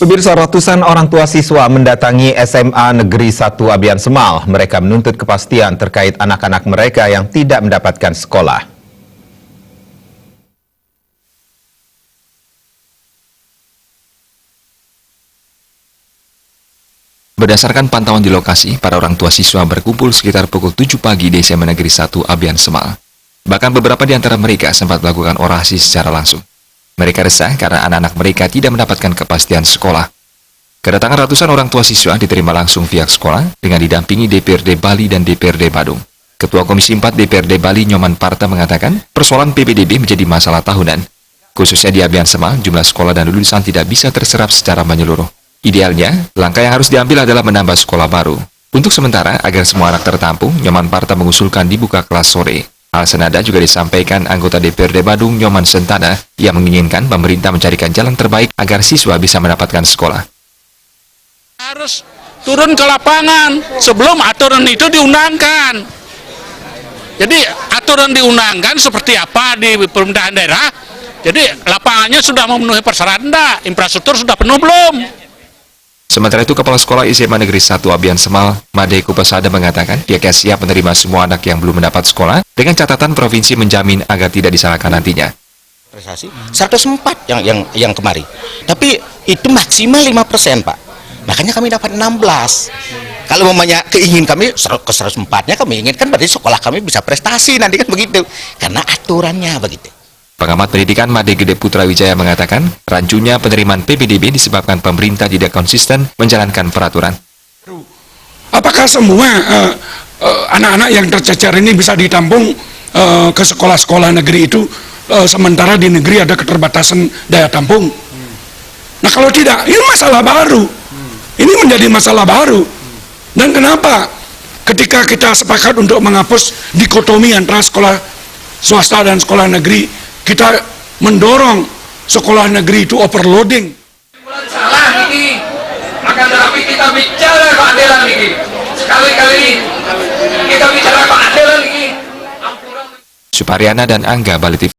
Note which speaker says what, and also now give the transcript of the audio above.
Speaker 1: Pemirsa, ratusan orang tua siswa mendatangi SMA Negeri 1 Abian Semal. Mereka menuntut kepastian terkait anak-anak mereka yang tidak mendapatkan sekolah.
Speaker 2: Berdasarkan pantauan di lokasi, para orang tua siswa berkumpul sekitar pukul 7 pagi di SMA Negeri 1 Abian Semal. Bahkan beberapa di antara mereka sempat melakukan orasi secara langsung. Mereka resah karena anak-anak mereka tidak mendapatkan kepastian sekolah. Kedatangan ratusan orang tua siswa diterima langsung pihak sekolah dengan didampingi DPRD Bali dan DPRD Badung. Ketua Komisi 4 DPRD Bali Nyoman Parta mengatakan persoalan PPDB menjadi masalah tahunan. Khususnya di Abian Semal, jumlah sekolah dan lulusan tidak bisa terserap secara menyeluruh. Idealnya, langkah yang harus diambil adalah menambah sekolah baru. Untuk sementara, agar semua anak tertampung, Nyoman Parta mengusulkan dibuka kelas sore. Hal senada juga disampaikan anggota DPRD Badung Nyoman Sentana yang menginginkan pemerintah mencarikan jalan terbaik agar siswa bisa mendapatkan sekolah.
Speaker 3: Harus turun ke lapangan sebelum aturan itu diundangkan. Jadi aturan diundangkan seperti apa di pemerintahan daerah. Jadi lapangannya sudah memenuhi persyaratan, infrastruktur sudah penuh belum?
Speaker 2: Sementara itu, Kepala Sekolah SMA Negeri 1 Abian Semal, Made Kupasada mengatakan pihaknya siap menerima semua anak yang belum mendapat sekolah dengan catatan provinsi menjamin agar tidak disalahkan nantinya.
Speaker 4: Prestasi 104 yang kemarin, tapi itu maksimal 5%, Pak. Makanya kami dapat 16. Kalau mamanya keingin kami ke 104-nya kami inginkan berarti sekolah kami bisa prestasi nanti kan begitu. Karena aturannya begitu.
Speaker 2: Pengamat pendidikan Made Gede Putra Wijaya mengatakan, rancunya penerimaan PPDB disebabkan pemerintah tidak konsisten menjalankan peraturan.
Speaker 5: Apakah semua anak-anak yang tercecer ini bisa ditampung ke sekolah-sekolah negeri itu, sementara di negeri ada keterbatasan daya tampung? Nah kalau tidak, ini masalah baru. Ini menjadi masalah baru. Dan kenapa ketika kita sepakat untuk menghapus dikotomi antara sekolah swasta dan sekolah negeri, kita mendorong sekolah negeri itu overloading.
Speaker 6: Salah ini, akan tetapi kita bicara keadilan ini. Sekali-kali kita bicara keadilan ini.
Speaker 2: Supariana dan Angga, Bali TV.